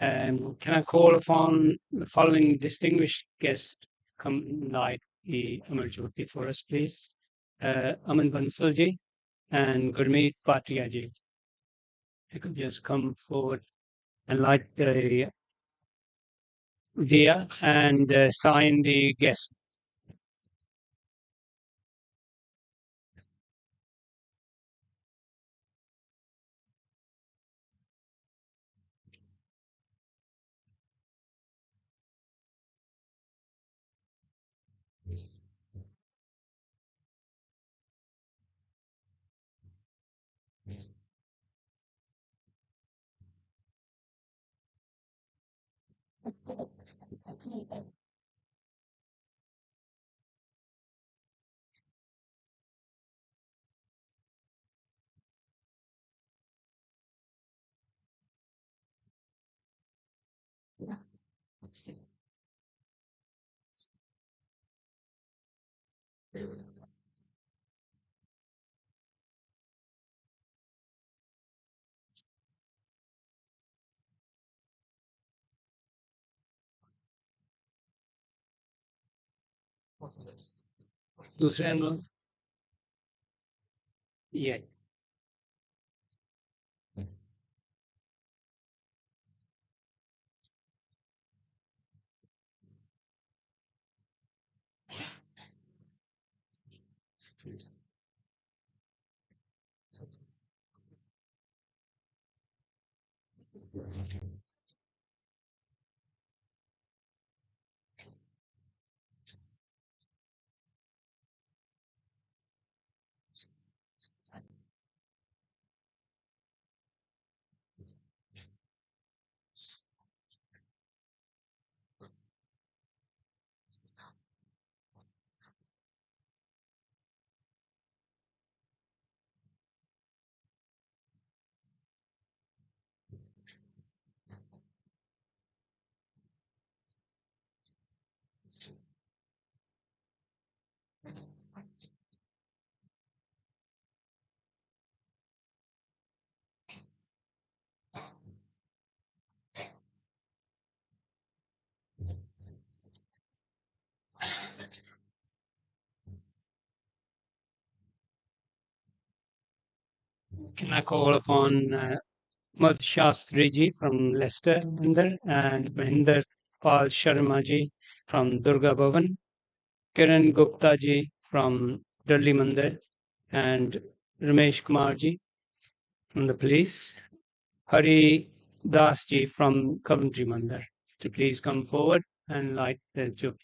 Can I call upon the following distinguished guest come light the Amar Jyoti for us, please? Aman Bansal ji and Gurmeet Patia ji. You could just come forward and light the diya and sign the guest. दूसरे हम लोग ये Can I call upon Mad Shastri ji from Leicester Mandir and Mahinder Pal Sharma ji from Durga Bhavan, Kiran Gupta ji from Delhi Mandir, and Ramesh Kumar ji from the police, Hari Das ji from Coventry Mandir to please come forward and light the jyoti.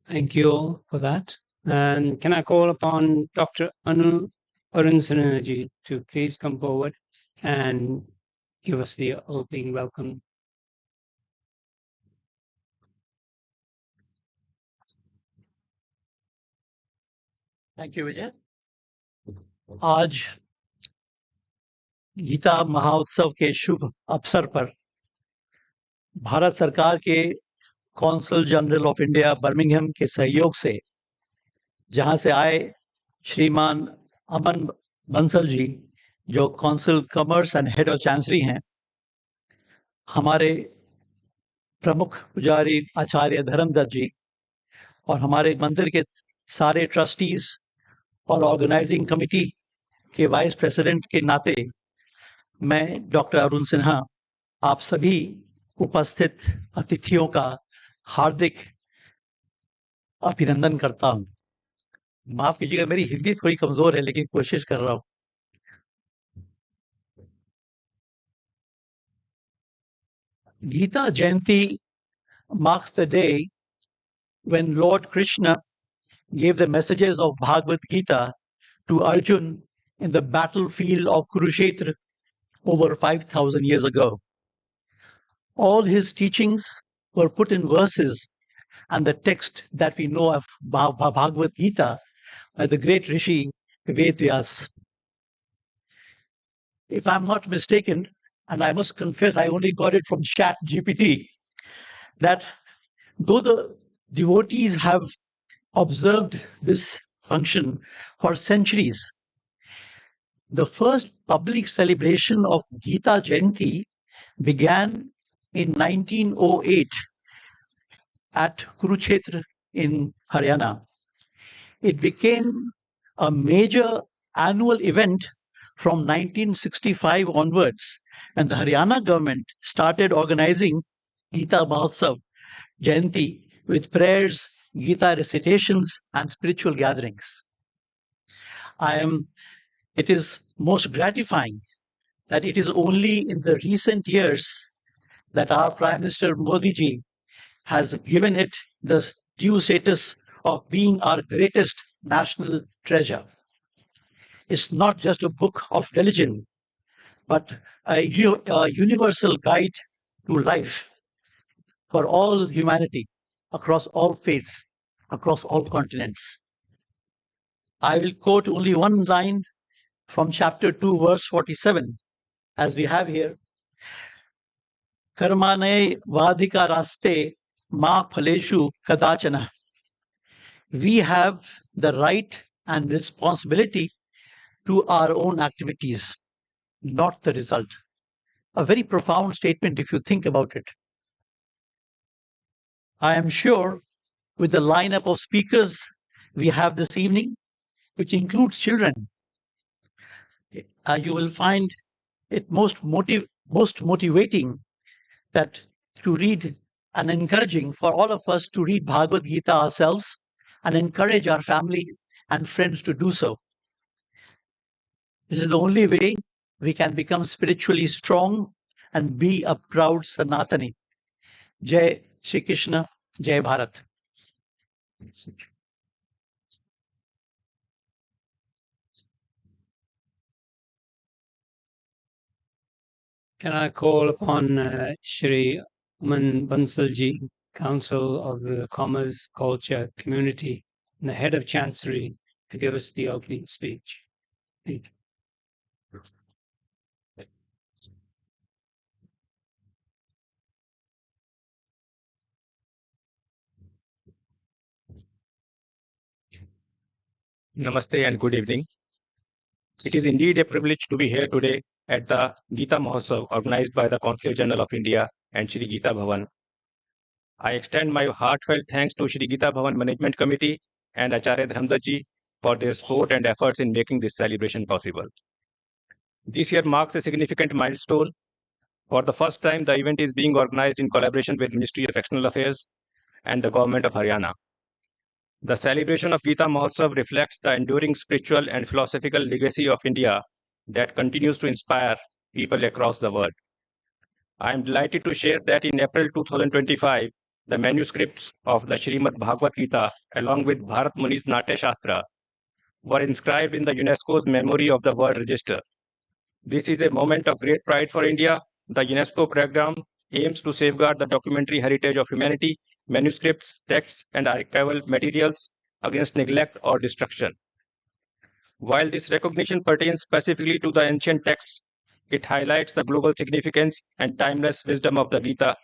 Thank you all for that. And can I call upon Dr. Anu Arunsanji to please come forward and give us the opening welcome. Thank you Vijay. आज गीता महोत्सव के शुभ अवसर पर भारत सरकार के consul general of India Birmingham के सहयोग से जहां से आए श्रीमान अमन बंसल जी, जो council commerce and head of chancery हैं, हमारे प्रमुख पुजारी आचार्य धर्मदत्त जी और हमारे मंदिर के सारे ट्रस्टीज और ऑर्गेनाइजिंग कमेटी के वाइस प्रेसिडेंट के नाते मैं डॉक्टर अरुण सिन्हा आप सभी उपस्थित अतिथियों का हार्दिक अभिनंदन करता हूं। माफ कीजिएगा, मेरी हिंदी थोड़ी कमजोर है, लेकिन कोशिश कर रहा हूं। Gita Jayanti marks the day when Lord Krishna gave the messages of Bhagavad Gita to Arjun in the battlefield of Kurukshetra over 5,000 years ago. All his teachings were put in verses, and the text that we know of Bhagavad Gita by the great Rishi Vedyas. If I'm not mistaken, and I must confess I only got it from Chat GPT, that though the devotees have observed this function for centuries, the first public celebration of Gita Jayanti began in 1908 at Kurukshetra in Haryana. It became a major annual event from 1965 onwards, when the Haryana government started organizing Gita Mahotsav Jayanti with prayers, Gita recitations, and spiritual gatherings. It is most gratifying that it is only in the recent years that our Prime Minister Modi ji has given it the due status of being our greatest national treasure. It's not just a book of religion, but a universal guide to life for all humanity, across all faiths, across all continents. I will quote only one line from chapter 2, verse 47, as we have here. Karmane vadhika raste ma phaleshu kadachana. We have the right and responsibility to our own activities, not the result. A very profound statement if you think about it. I am sure with the lineup of speakers we have this evening, which includes children, you will find it most motivating that to read and encouraging for all of us to read Bhagavad Gita ourselves and encourage our family and friends to do so. This is the only way we can become spiritually strong and be a proud Sanatani. Jai Shri Krishna, Jai Bharat. Can I call upon Shree Aman Bansalji, Council of the Commerce Culture Community, and the head of Chancery, to give us the opening speech. Thank you. Namaste and good evening. It is indeed a privilege to be here today at the Gita Mahotsav organized by the Consulate General of India and Shree Geeta Bhawan. I extend my heartfelt thanks to Shree Geeta Bhawan Management Committee and Acharya Dhramdat ji for their support and efforts in making this celebration possible. This year marks a significant milestone. For the first time, the event is being organized in collaboration with Ministry of External Affairs and the Government of Haryana. The celebration of Gita Mahotsav reflects the enduring spiritual and philosophical legacy of India that continues to inspire people across the world. I am delighted to share that in April 2025, the manuscripts of the Srimad Bhagavad Gita, along with Bharat Muni's Natya Shastra, were inscribed in the UNESCO's Memory of the World Register. This is a moment of great pride for India. The UNESCO program aims to safeguard the documentary heritage of humanity, manuscripts, texts, and archival materials against neglect or destruction. While this recognition pertains specifically to the ancient texts, it highlights the global significance and timeless wisdom of the Gita.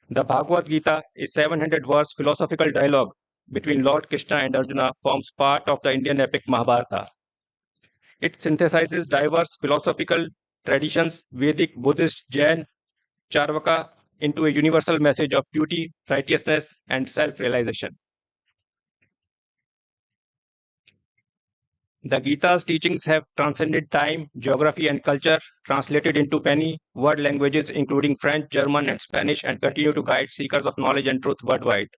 The Bhagavad Gita, a 700-verse philosophical dialogue between Lord Krishna and Arjuna, forms part of the Indian epic Mahabharata. It synthesizes diverse philosophical traditions, Vedic, Buddhist, Jain, Charvaka, into a universal message of duty, righteousness, and self-realization. The Gita's teachings have transcended time, geography, and culture, translated into many world languages, including French, German, and Spanish, and continue to guide seekers of knowledge and truth worldwide.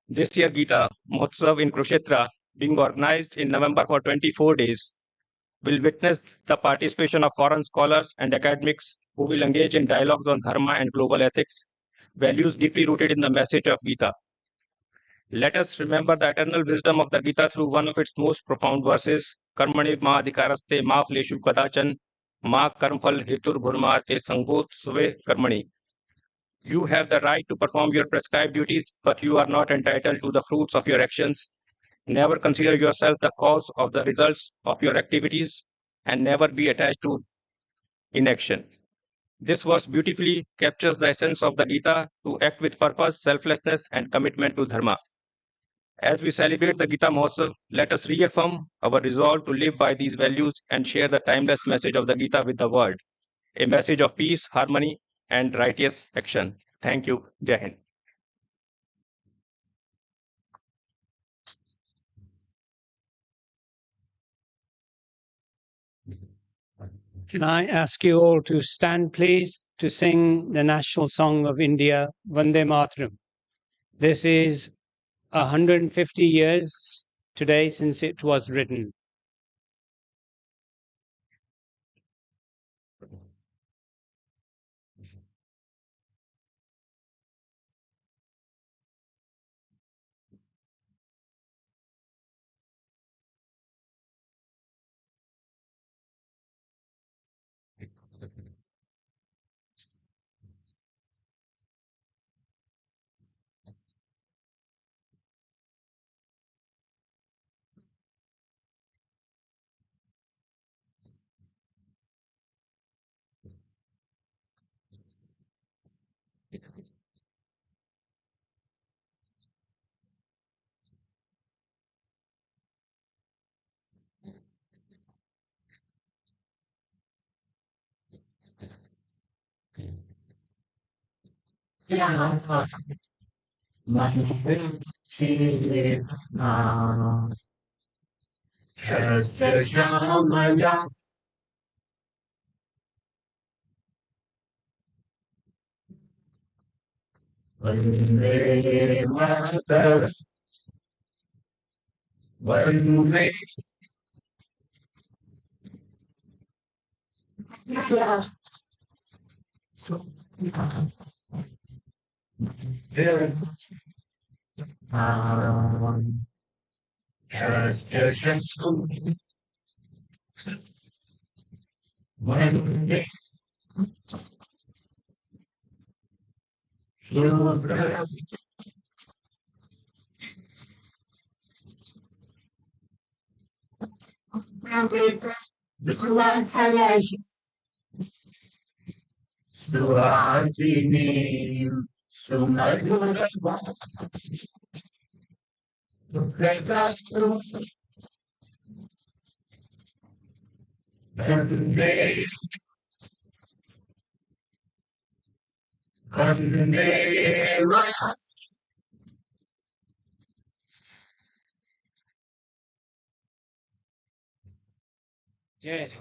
This year, Geeta Mahotsav in Kurukshetra, being organized in November for 24 days, will witness the participation of foreign scholars and academics who will engage in dialogues on dharma and global ethics, values deeply rooted in the message of Gita. Let us remember the eternal wisdom of the Gita through one of its most profound verses, Karmani ma adhikaraste ma pleshu kadachan ma karmphal hetur bhurma te sangot sve karmani. You have the right to perform your prescribed duties, but you are not entitled to the fruits of your actions. Never consider yourself the cause of the results of your activities, and never be attached to inaction. This verse beautifully captures the essence of the Gita: to act with purpose, selflessness, and commitment to dharma. As we celebrate the Gita Mahotsav, let us reaffirm our resolve to live by these values and share the timeless message of the Gita with the world, a message of peace, harmony, and righteous action. Thank you. Jai Hind. Can I ask you all to stand, please, to sing the national song of India, Vande Mataram. This is 150 years today since it was written. Yes.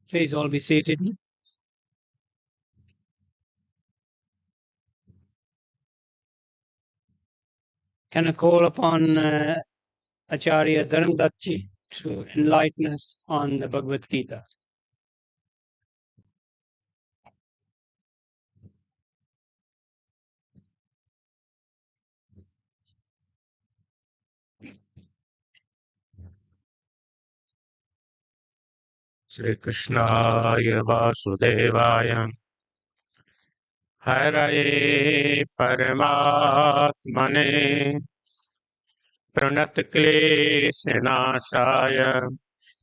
Please all be seated. Can I call upon Acharya Dharamdatji to enlighten us on the Bhagavad Gita? श्रीकृष्णाय वासुदेवाय हरये परमात्मने प्रणतक्लेशनाशाय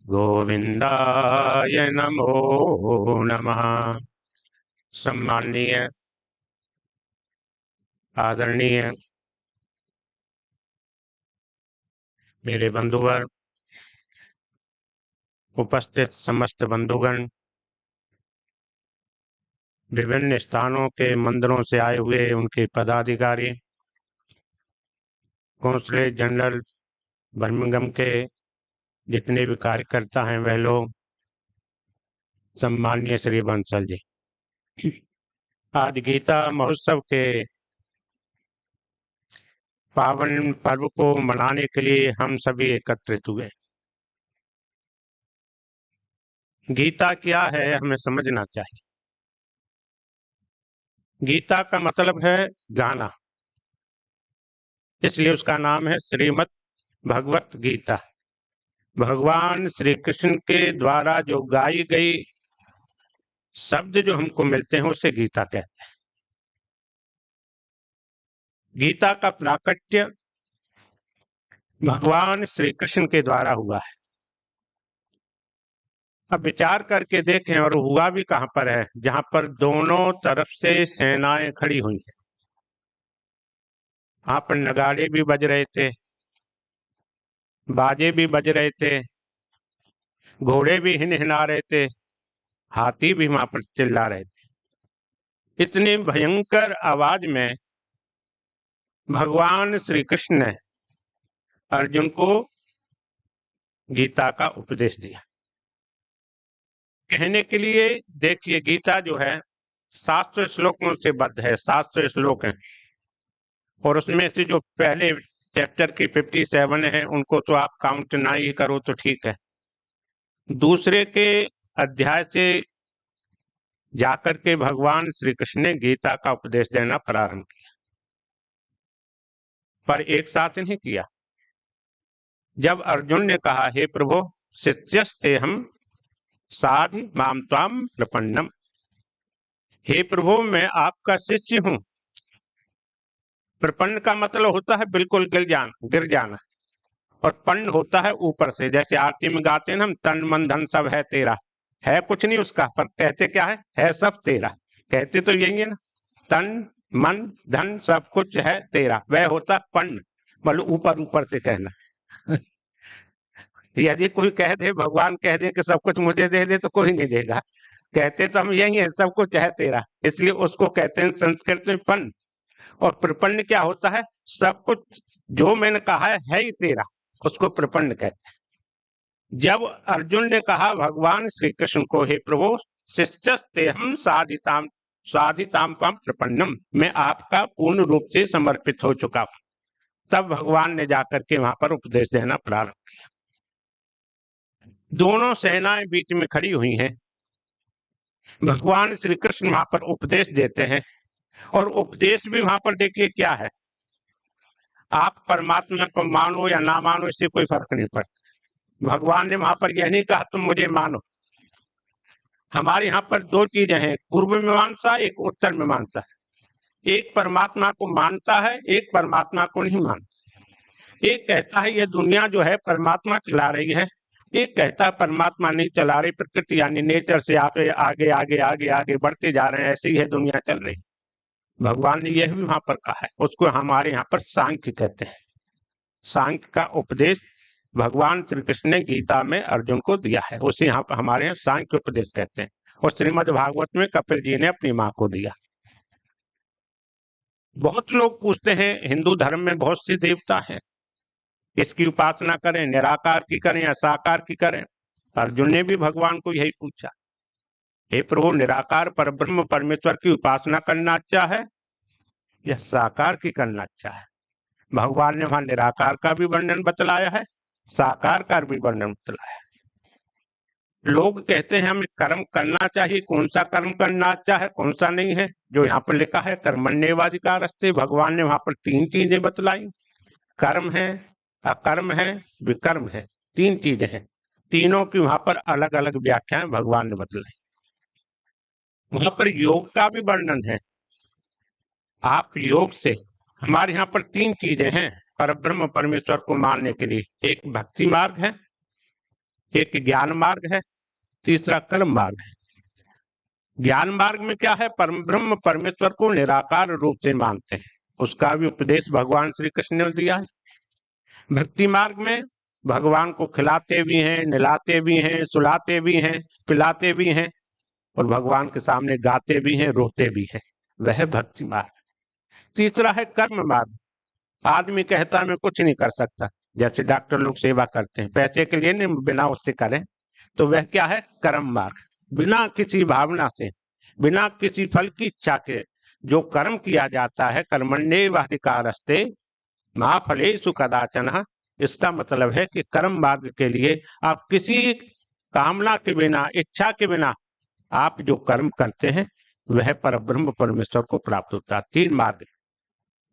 गोविंदाय नमो नमः। सम्माननीय आदरणीय मेरे बंधुवर, उपस्थित समस्त बंधुगण, विभिन्न स्थानों के मंदिरों से आए हुए उनके पदाधिकारी, कौंसलेट जनरल बर्मिंघम के जितने भी कार्यकर्ता हैं वह लोग, सम्माननीय श्री बंसल जी, आज गीता महोत्सव के पावन पर्व को मनाने के लिए हम सभी एकत्रित हुए। गीता क्या है हमें समझना चाहिए। गीता का मतलब है गाना, इसलिए उसका नाम है श्रीमद् भगवत गीता। भगवान श्री कृष्ण के द्वारा जो गाई गई शब्द जो हमको मिलते हैं उसे गीता कहते हैं। गीता का प्राकट्य भगवान श्री कृष्ण के द्वारा हुआ है। अब विचार करके देखें, और हुआ भी कहां पर है, जहां पर दोनों तरफ से सेनाएं खड़ी हुई हैं। वहां पर नगाड़े भी बज रहे थे, बाजे भी बज रहे थे, घोड़े भी हिनहिना रहे थे, हाथी भी वहां पर चिल्ला रहे थे। इतनी भयंकर आवाज में भगवान श्री कृष्ण ने अर्जुन को गीता का उपदेश दिया। कहने के लिए देखिए, गीता जो है 700 श्लोकों से बद्ध है, 700 श्लोक हैं, और उसमें से जो पहले चैप्टर के 57 है उनको तो आप काउंट ना ही करो तो ठीक है। दूसरे के अध्याय से जाकर के भगवान श्री कृष्ण ने गीता का उपदेश देना प्रारंभ किया, पर एक साथ नहीं किया। जब अर्जुन ने कहा, हे प्रभु शिष्यस्ते हम साधि माम त्वाम प्रपन्नम, हे प्रभु मैं आपका शिष्य हूं। प्रपन्न का मतलब होता है बिल्कुल गिर जाना, और पन्न होता है ऊपर से। जैसे आरती में गाते हैं ना हम, तन मन धन सब है तेरा, है कुछ नहीं उसका, पर कहते क्या है सब तेरा। कहते तो यही है ना, तन मन धन सब कुछ है तेरा, वह होता पन्न, मतलब ऊपर ऊपर से कहना। यदि कोई कह दे, भगवान कह दे कि सब कुछ मुझे दे दे, तो कोई नहीं देगा। कहते तो हम यही है, सब कुछ है तेरा, इसलिए उसको कहते हैं संस्कृत में पन्न। और प्रपन्न क्या होता है, सब कुछ जो मैंने कहा है ही तेरा, उसको प्रपन्न कहते हैं। जब अर्जुन ने कहा भगवान श्री कृष्ण को, हे प्रभु शिष्यस्ते हम साधिताम प्रपन्नम, मैं आपका पूर्ण रूप से समर्पित हो चुका हूं, तब भगवान ने जाकर के वहां पर उपदेश देना प्रारंभ किया। दोनों सेनाएं बीच में खड़ी हुई हैं, भगवान श्री कृष्ण वहां पर उपदेश देते हैं, और उपदेश भी वहां पर देखिए क्या है, आप परमात्मा को मानो या ना मानो इससे कोई फर्क नहीं पड़ता। भगवान ने वहां पर यह नहीं कहा तुम मुझे मानो। हमारे यहाँ पर दो चीजें हैं, पूर्व मीमांसा, एक उत्तर मीमांसा। एक परमात्मा को मानता है, एक परमात्मा को नहीं मानता। एक कहता है ये दुनिया जो है परमात्मा चला रही है, एक कहता है परमात्मा नहीं चला रही, प्रकृति यानी नेचर से आप आगे आगे आगे आगे बढ़ते जा रहे हैं, ऐसी है दुनिया चल रही। भगवान ने यह भी वहां पर कहा है, उसको हमारे यहाँ पर सांख्य कहते हैं। सांख्य का उपदेश भगवान श्री कृष्ण ने गीता में अर्जुन को दिया है, उसे यहाँ पर हमारे यहाँ सांख्य उपदेश कहते हैं। और श्रीमद् भागवत में कपिल जी ने अपनी माँ को दिया। बहुत लोग पूछते हैं हिंदू धर्म में बहुत से देवता हैं, इसकी उपासना करें, निराकार की करें या साकार की करें। अर्जुन ने भी भगवान को यही पूछा, हे प्रभु निराकार परब्रह्म परमेश्वर की उपासना करना अच्छा है या साकार की करना अच्छा है। भगवान ने वहां निराकार का भी वर्णन बतलाया है, साकार का भी वर्णन बतलाया है। लोग कहते हैं हमें कर्म करना चाहिए, कौन सा कर्म करना अच्छा है कौन सा नहीं है। जो यहाँ पर लिखा है कर्मण्येवाधिकारस्ते, भगवान ने वहां पर 3 चीजें बतलाई, कर्म है, अकर्म है, विकर्म है, 3 चीजें हैं। तीनों की वहां पर अलग अलग व्याख्याएं भगवान ने बतलाई। वहां पर योग का भी वर्णन है। आप योग से, हमारे यहाँ पर तीन चीजें हैं पर ब्रह्म परमेश्वर को मानने के लिए। एक भक्ति मार्ग है, एक ज्ञान मार्ग है, तीसरा कर्म मार्ग है। ज्ञान मार्ग में क्या है? परम ब्रह्म परमेश्वर को निराकार रूप से मानते हैं, उसका भी उपदेश भगवान श्री कृष्ण ने दिया है। भक्ति मार्ग में भगवान को खिलाते भी हैं, नहलाते भी हैं, सुलाते भी हैं, पिलाते भी हैं और भगवान के सामने गाते भी हैं, रोते भी हैं, वह भक्ति मार्ग। तीसरा है कर्म मार्ग। आदमी कहता है मैं कुछ नहीं कर सकता, जैसे डॉक्टर लोग सेवा करते हैं पैसे के लिए, नहीं बिना उससे करें, तो वह क्या है? कर्म मार्ग। बिना किसी भावना से, बिना किसी फल की इच्छा के जो कर्म किया जाता है, कर्मण्येवाधिकारस्ते मा फलेषु कदाचन। इसका मतलब है कि कर्म मार्ग के लिए आप किसी कामना के बिना, इच्छा के बिना आप जो कर्म करते हैं वह परब्रह्म परमेश्वर को प्राप्त होता है। तीन मार्ग।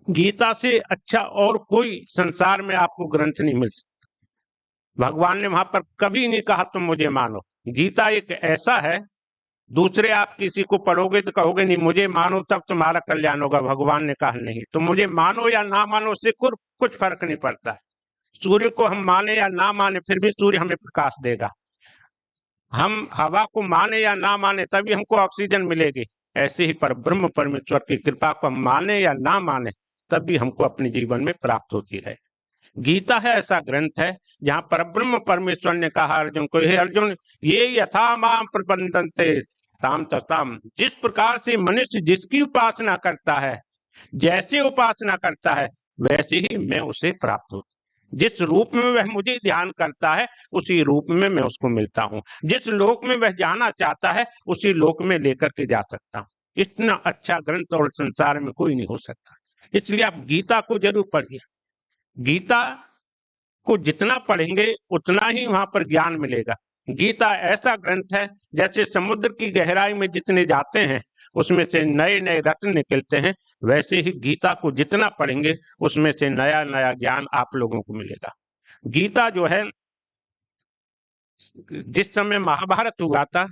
गीता से अच्छा और कोई संसार में आपको ग्रंथ नहीं मिल सकता। भगवान ने वहां पर कभी नहीं कहा तुम मुझे मानो। गीता एक ऐसा है, दूसरे आप किसी को पढ़ोगे तो कहोगे नहीं मुझे मानो तब तुम्हारा कल्याण होगा। भगवान ने कहा नहीं, तुम मुझे मानो या ना मानो उससे कुछ फर्क नहीं पड़ता है। सूर्य को हम माने या ना माने फिर भी सूर्य हमें प्रकाश देगा। हम हवा को माने या ना माने तभी हमको ऑक्सीजन मिलेगी। ऐसे ही पर ब्रह्म परमेश्वर की कृपा को हम माने या ना माने तब भी हमको अपने जीवन में प्राप्त होती है। गीता है ऐसा ग्रंथ है जहाँ पर ब्रह्म परमेश्वर ने कहा अर्जुन को, हे अर्जुन ये यथा माम प्रपद्यन्ते ताम तताम। जिस प्रकार से मनुष्य जिसकी उपासना करता है, जैसे उपासना करता है वैसे ही मैं उसे प्राप्त हूँ। जिस रूप में वह मुझे ध्यान करता है उसी रूप में मैं उसको मिलता हूँ। जिस लोक में वह जाना चाहता है उसी लोक में लेकर के जा सकता हूँ। इतना अच्छा ग्रंथ और संसार में कोई नहीं हो सकता। इसलिए आप गीता को जरूर पढ़िए। गीता को जितना पढ़ेंगे उतना ही वहां पर ज्ञान मिलेगा। गीता ऐसा ग्रंथ है जैसे समुद्र की गहराई में जितने जाते हैं उसमें से नए नए रत्न निकलते हैं, वैसे ही गीता को जितना पढ़ेंगे उसमें से नया नया ज्ञान आप लोगों को मिलेगा। गीता जो है, जिस समय महाभारत हुआ था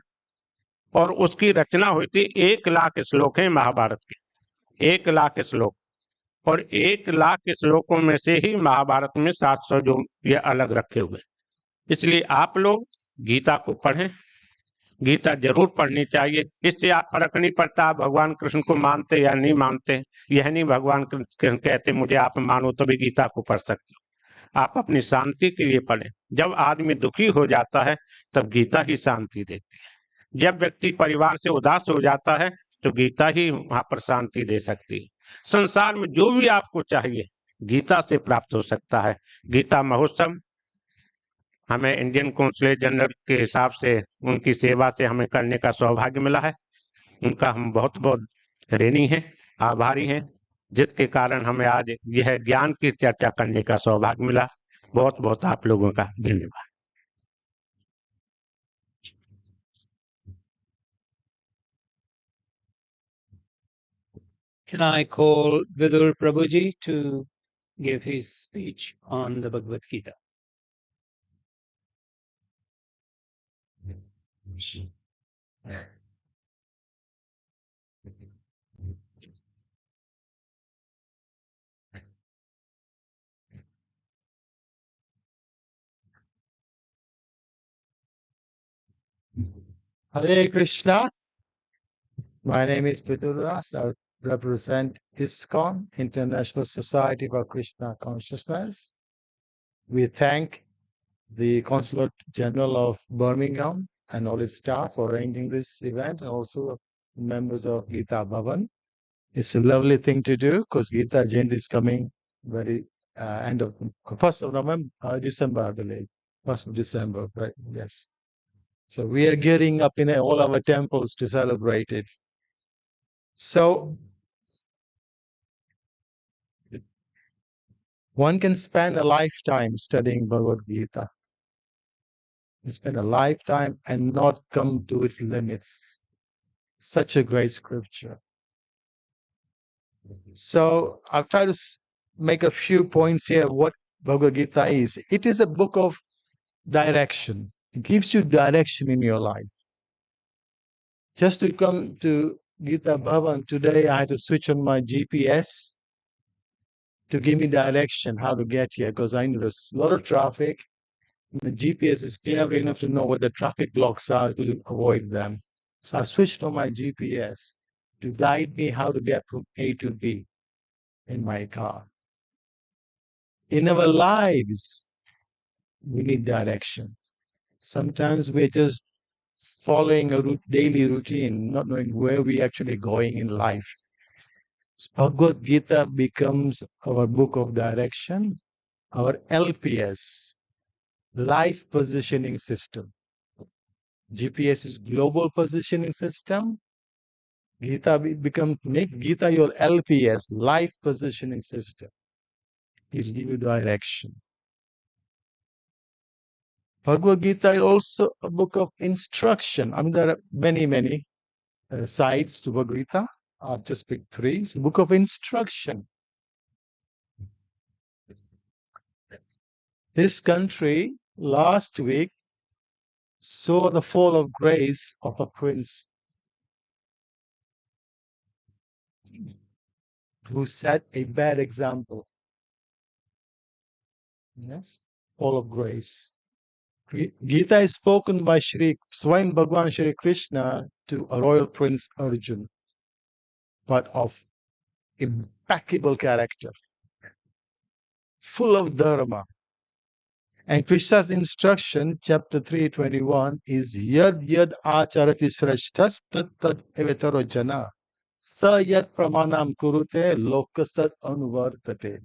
और उसकी रचना हुई थी, 1,00,000 श्लोक हैं महाभारत के, 1,00,000 श्लोक। और 1,00,000 श्लोकों में से ही महाभारत में 700 जो ये अलग रखे हुए। इसलिए आप लोग गीता को पढ़ें, गीता जरूर पढ़नी चाहिए। इससे आप फर्क नहीं पड़ता भगवान कृष्ण को मानते या नहीं मानते। यह नहीं भगवान कृष्ण कहते मुझे आप मानो तभी गीता को पढ़ सकते हो। आप अपनी शांति के लिए पढ़ें। जब आदमी दुखी हो जाता है तब गीता ही शांति देती है। जब व्यक्ति परिवार से उदास हो जाता है तो गीता ही वहां पर शांति दे सकती है। संसार में जो भी आपको चाहिए गीता से प्राप्त हो सकता है। गीता महोत्सव हमें इंडियन कॉन्सुलेट जनरल के हिसाब से उनकी सेवा से हमें करने का सौभाग्य मिला है। उनका हम बहुत बहुत ऋणी हैं, आभारी हैं, जिसके कारण हमें आज यह ज्ञान की चर्चा करने का सौभाग्य मिला। बहुत बहुत आप लोगों का धन्यवाद। Can I call Vidur Prabhuji to give his speech on the Bhagavad Gita? Hare Krishna. My name is Pitudas. I represent ISKCON, International Society for Krishna Consciousness. We thank the Consulate General of Birmingham and all its staff for arranging this event, and also members of Geeta Bhawan. It's a lovely thing to do because Geeta Jayanti is coming very end of 1st of November, December, I believe. 1st of December, right? Yes. So we are gearing up in all our temples to celebrate it. So one can spend a lifetime studying Bhagavad Gita. You spend a lifetime and not come to its limits. Such a great scripture. So I've tried to make a few points here what Bhagavad Gita is. It is a book of direction. It gives you direction in your life. Just to come to Geeta Bhavan today, I had to switch on my GPS to give me direction how to get here because I know there's a lot of traffic. The GPS is clever enough to know where the traffic blocks are to avoid them. So I switched on my GPS to guide me how to get from A to B in my car. In our lives, we need direction. Sometimes we're just following a daily routine, not knowing where we're actually going in life. Bhagavad Gita becomes our book of direction, our LPS, life positioning system. GPS is global positioning system. Gita make Gita your LPS, life positioning system. It will give you direction. Bhagavad Gita is also a book of instruction. I mean, there are many sides to Bhagavad Gita. I'll just pick three. It's a book of instruction. This country last week saw the fall of grace of a prince who set a bad example. Yes, fall of grace. Gita is spoken by Swayam Bhagwan Shri Krishna to a royal prince Arjun, but of impeccable character, full of dharma. And Krishna's instruction, chapter 3:21, is Yad Yad Acharati Shreshtas Tat Tat Evetaro Jana Sa Yad Pramanam Kurute Lokastat Anuvartate.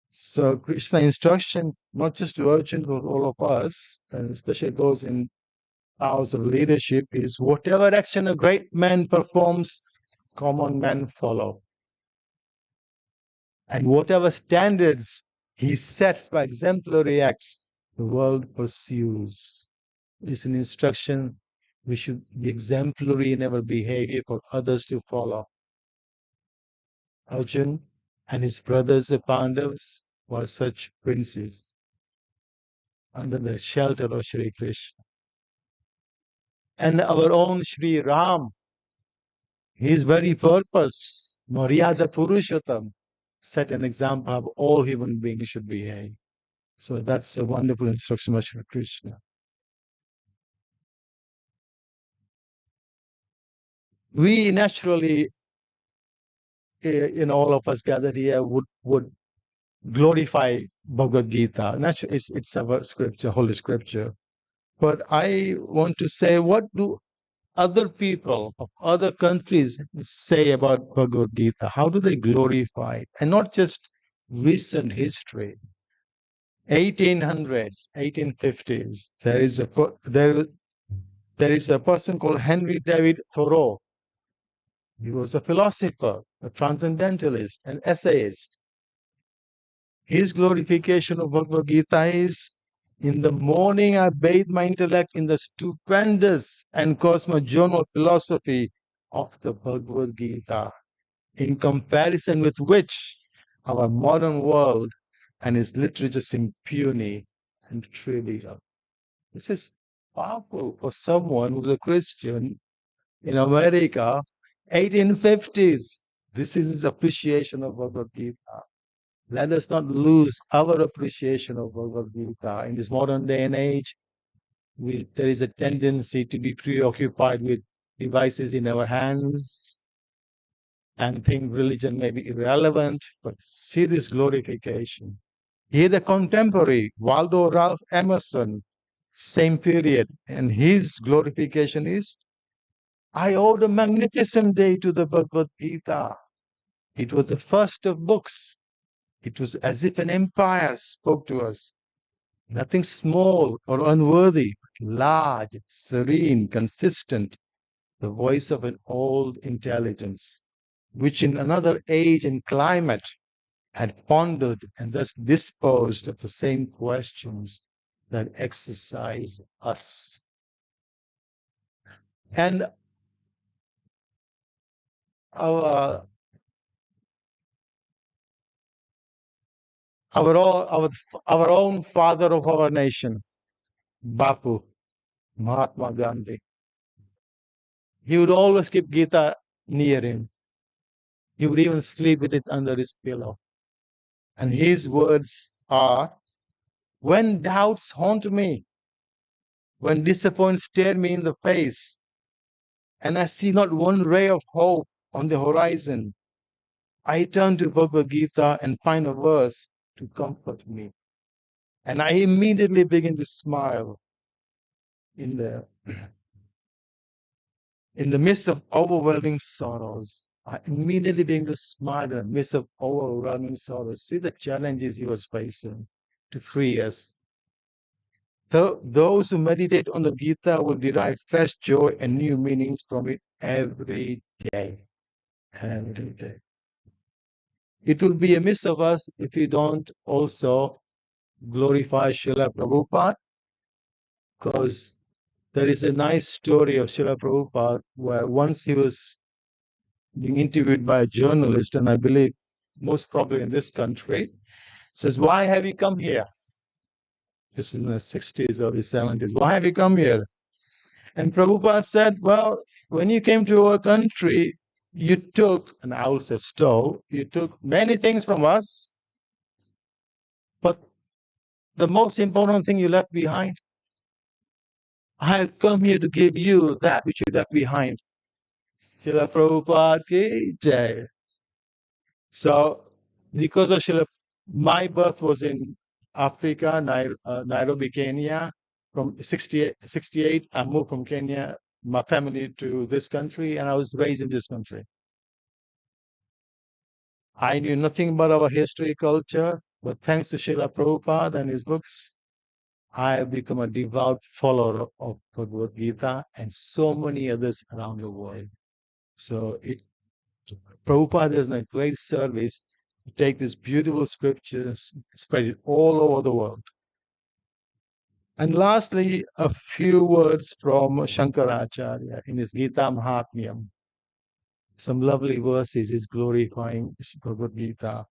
So Krishna instruction, not just to Arjun, but all of us, and especially those in powers of leadership, is whatever action a great man performs, common men follow. And whatever standards he sets by exemplary acts, the world pursues. It's an instruction. We should be exemplary in our behavior for others to follow. Arjun and his brothers, the Pandavas, were such princes under the shelter of Shri Krishna. And our own Shri Ram, his very purpose, Maryada Purushottam, set an example of all human beings should behave. So that's a wonderful instruction by Shri Krishna. We naturally, all of us gathered here would glorify Bhagavad Gita. Naturally, it's our scripture, holy scripture. But I want to say, what do other people of other countries say about Bhagavad Gita? How do they glorify it? And not just recent history. 1800s, 1850s, there is a person called Henry David Thoreau. He was a philosopher, a transcendentalist, an essayist. His glorification of Bhagavad Gita is, in the morning I bathe my intellect in the stupendous and cosmogonal philosophy of the Bhagavad Gita, in comparison with which our modern world and its literature seem puny and trivial. This is powerful for someone who's a Christian in America, 1850s. This is his appreciation of Bhagavad Gita. Let us not lose our appreciation of Bhagavad Gita. In this modern day and age, there is a tendency to be preoccupied with devices in our hands and think religion may be irrelevant, but see this glorification. Here the contemporary, Waldo Ralph Emerson, same period, and his glorification is, I owed a magnificent day to the Bhagavad Gita. It was the first of books. It was as if an empire spoke to us. Nothing small or unworthy, but large, serene, consistent, the voice of an old intelligence, which in another age and climate had pondered and thus disposed of the same questions that exercise us. And our own father of our nation, Bapu, Mahatma Gandhi. He would always keep Gita near him. He would even sleep with it under his pillow. And his words are, when doubts haunt me, when disappointment stare me in the face, and I see not one ray of hope on the horizon, I turn to Bhagavad Gita and find a verse to comfort me. And I immediately begin to smile in the midst of overwhelming sorrows. I immediately begin to smile in the midst of overwhelming sorrows. See the challenges he was facing to free us. Those who meditate on the Gita will derive fresh joy and new meanings from it every day. Every day. It will be amiss of us if we don't also glorify Srila Prabhupada, because there is a nice story of Srila Prabhupada where once he was being interviewed by a journalist, and I believe most probably in this country, says, why have you come here? This is in the 60s or the 70s. Why have you come here? And Prabhupada said, well, when you came to our country, you took, and I also stole, you took many things from us, but the most important thing you left behind, I have come here to give you that which you left behind. Srila Prabhupada ki jai. So, because of Srila, my birth was in Africa, Nairobi, Kenya. From 68, I moved from Kenya, my family to this country, and I was raised in this country. I knew nothing about our history, culture, but thanks to Srila Prabhupada and his books, I have become a devout follower of Bhagavad Gita and so many others around the world. So Prabhupada has done a great service to take this beautiful scriptures, spread it all over the world. And lastly, a few words from Shankaracharya in his Gita Mahatmyam. Some lovely verses is glorifying Bhagavad Gita.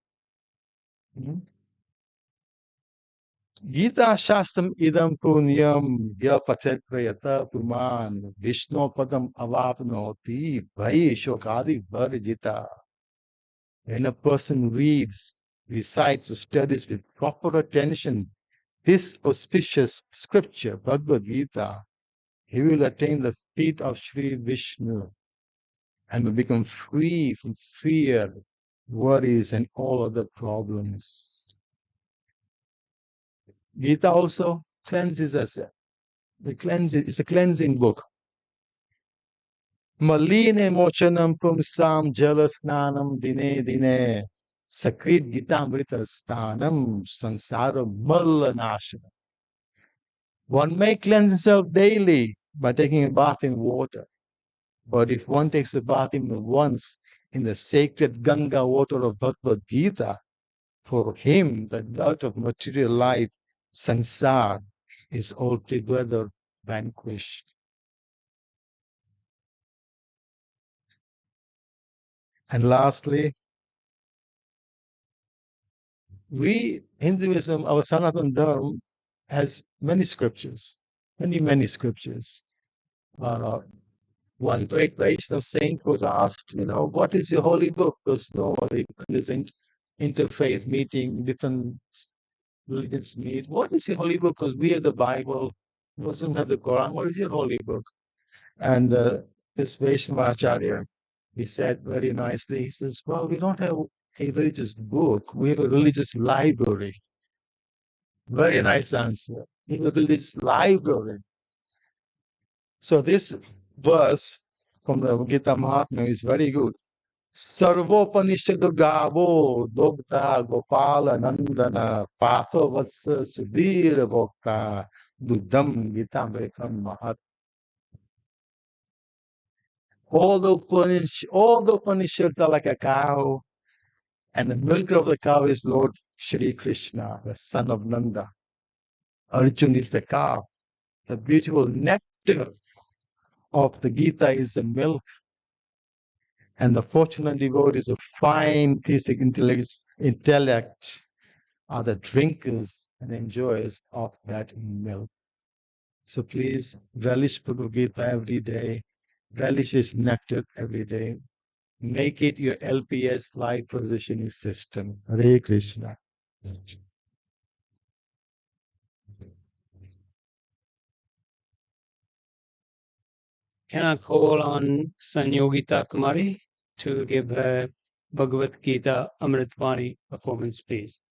Gita Shastram idam punyam ya patet prayata puman Vishnu padam avapnoti bhai shokadi varjita. When a person reads, recites, or studies with proper attention this auspicious scripture, Bhagavad Gita, he will attain the feet of Sri Vishnu and will become free from fear, worries, and all other problems. Gita also cleanses us. It's a cleansing book. Maline mochanam pumsam jalasnanam dine dine sakrit gitamrita stanam sansara mallanashana. One may cleanse himself daily by taking a bath in water. But if one takes a bath even once in the sacred Ganga water of Bhagavad Gita, for him the dirt of material life, sansar, is altogether vanquished. And lastly, Hinduism, our Sanatana Dharma, has many scriptures, many scriptures. One great Vaishnava saint was asked, what is your holy book? Because normally there's an interfaith meeting, different religions meet. What is your holy book? Because we have the Bible, Muslims have the Quran. What is your holy book? And this Vaishnava Acharya, he said very nicely, he says, well, we don't have a religious book. We have a religious library. Very nice answer. We have a religious library. So this verse from the Gita Mahatma is very good. Sarvopanishadu gavo dogta gopala nandana patho vatsa subir bhokta dudam gitamritam mahat. All the Upanishads are like a cow, and the milk of the cow is Lord Shri Krishna, the son of Nanda. Arjuna is the cow. The beautiful nectar of the Gita is the milk, and the fortunate devotees of fine theistic intellect are the drinkers and enjoyers of that milk. So please relish Bhagavad Gita every day. Relish its nectar every day. Make it your LPS life positioning system. Hare Krishna. Can I call on Sanyogita Kumari to give a Bhagavad Gita Amritvani performance, please?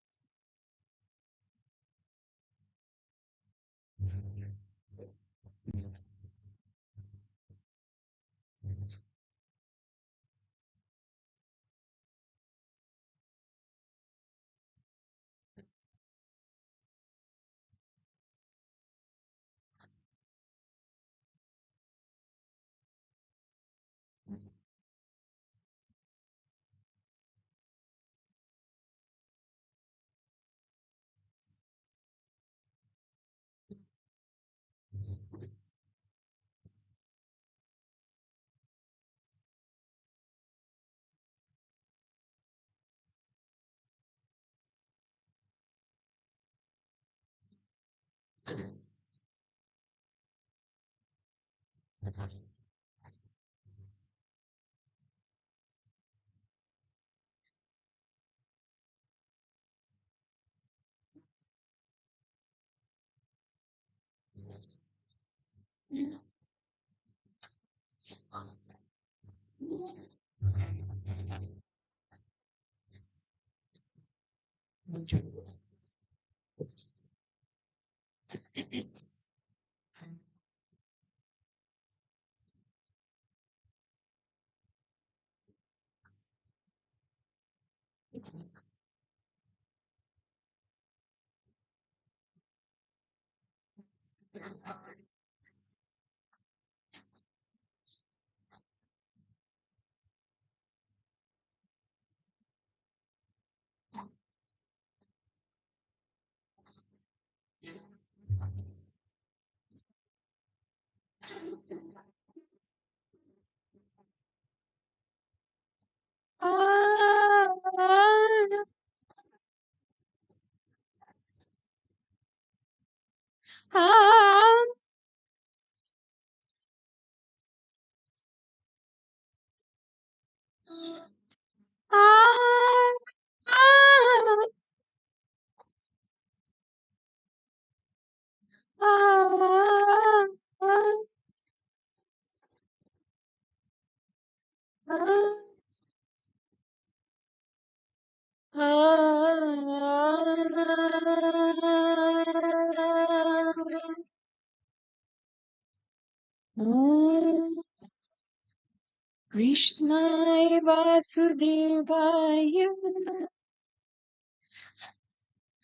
Krishnaya Vasudevaya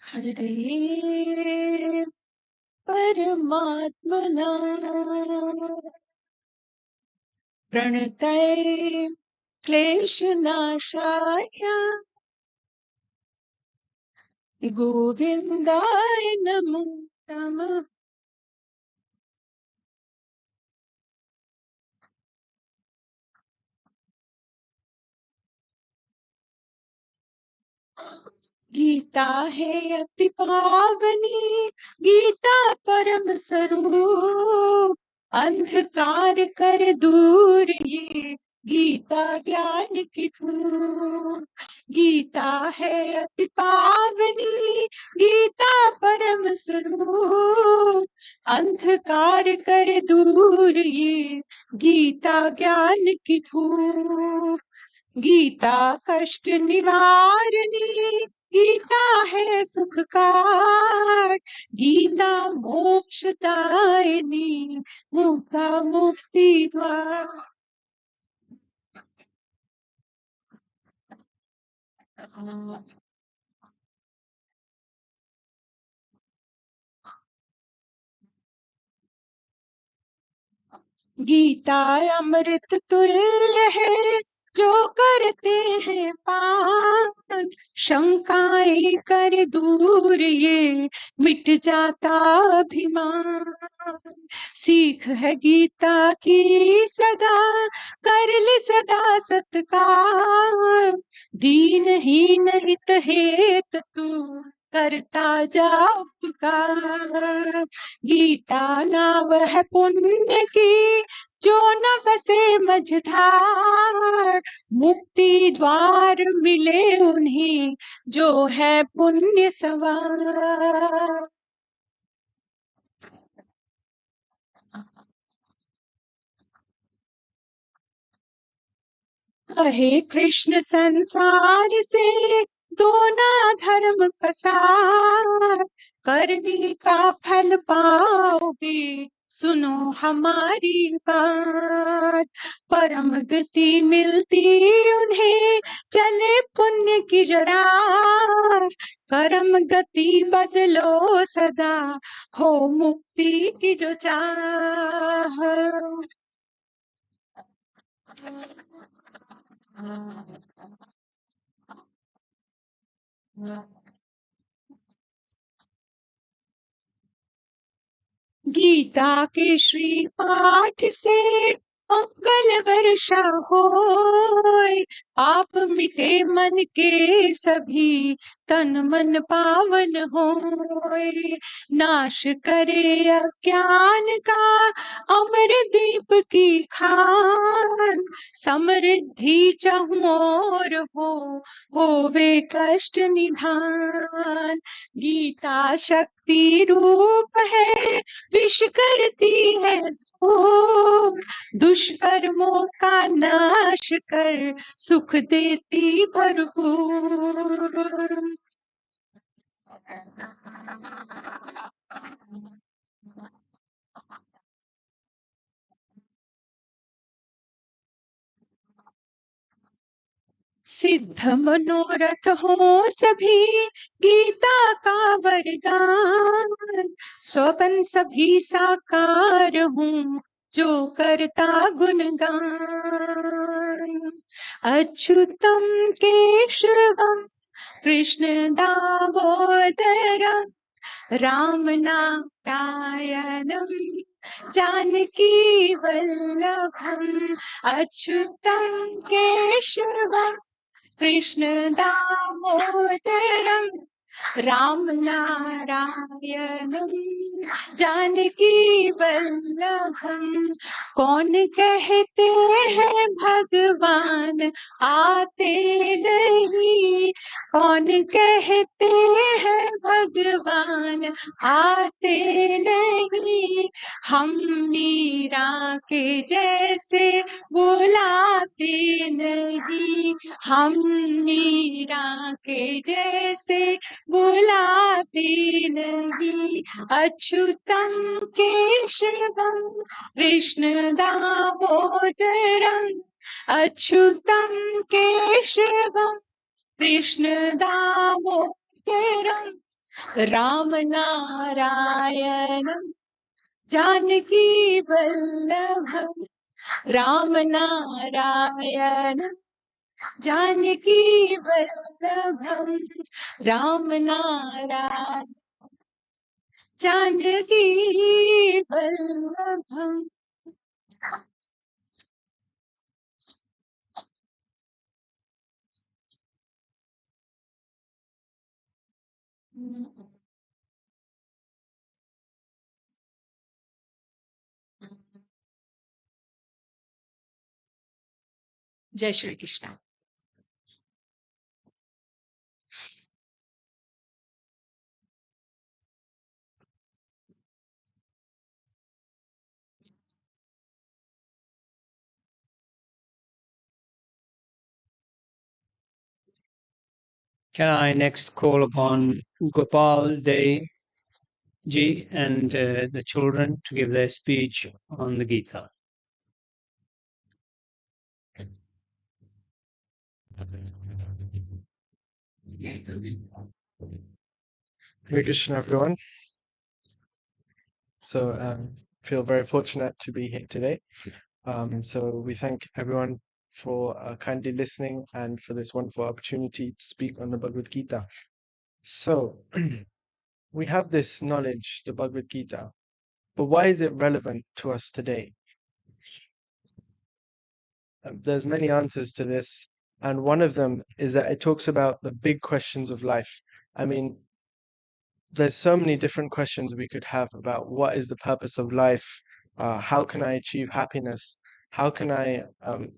Hare Paramatmana Pranatay Kleshanashaya Govindaya Namo Namah. Gita है अति पावनी गीता परम स्वरूप अंधकार कर दूर ये गीता ज्ञान की धूप गीता है अति पावनी गीता परम स्वरूप अंधकार कर दूर ये गीता ज्ञान की धूप गीता कष्ट निवारणी गीता है सुखकार गीता मोक्षदायिनी मुक्ता मुक्ति द्वार गीता अमृत तुल्य है जो करते हैं पान शंकाएं कर दूर ये मिट जाता अभिमान सीख है गीता की सदा कर ले सदा सत्कार दीन ही हित हेत तू करता जा उपकार। गीता नाव है पुण्य की जो न बसे मझधार, मुक्ति द्वार मिले उन्हें जो है पुण्य सवार। कहे कृष्ण संसार से दो ना धर्म पसार, करने का फल पाओगे सुनो हमारी बात। परम गति मिलती उन्हें चले पुण्य की जड़ा, कर्म गति बदलो सदा हो मुक्ति की जो चाह। गीता के श्री पाठ से मंगल वर्षा होय, आप मिटे मन के सभी तन मन पावन होय। नाश करे अज्ञान का अमर दीप की खान, समृद्धि चहुओर होवे कष्ट निधान। गीता शक्ति रूप है विष करती है धूप, दुष्कर्मों का नाश कर सुख देती भरपूर। सिद्ध मनोरथ हो सभी गीता का वरदान, स्वपन सभी साकार हूँ जो करता गुणगान। अच्युतम केशवम कृष्ण दामोदरम राम नारायणम जानकी वल्लभम। अच्युतम केशवम कृष्ण दामोदरम राम नारायणम जानकी वल्लभम। कौन कहते हैं भगवान आते नहीं, कौन कहते हैं भगवान आते नहीं, हम मीरा के जैसे बुलाते नहीं, हम मीरा के जैसे बुलाते नहीं। अच्युतम केशवम कृष्ण दामोदरम, अच्युतम केशवम कृष्ण दामोदरम राम नारायणम जानकी वल्लभम। राम नारायणम जानकी वल्लभम, राम नारायण जानकी वल्लभम। जय Shri Krishna. Can I next call upon Gopal Dey ji and the children to give their speech on the Gita? Hare Krishna, everyone. So feel very fortunate to be here today. So we thank everyone for kindly listening and for this wonderful opportunity to speak on the Bhagavad Gita. So we have this knowledge, the Bhagavad Gita, but why is it relevant to us today? There's many answers to this, and one of them is that it talks about the big questions of life. I mean, there's so many different questions we could have about what is the purpose of life, how can I achieve happiness, how can I,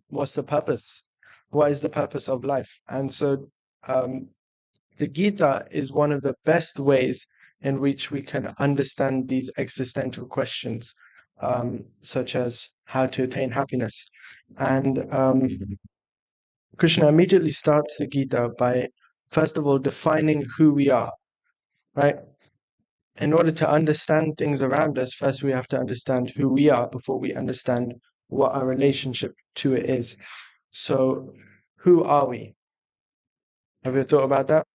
what's the purpose, what is the purpose of life? And so the Gita is one of the best ways in which we can understand these existential questions, such as how to attain happiness. And Krishna immediately starts the Gita by, first of all, defining who we are, right? In order to understand things around us, first we have to understand who we are before we understand what our relationship to it is. So, who are we? Have you thought about that?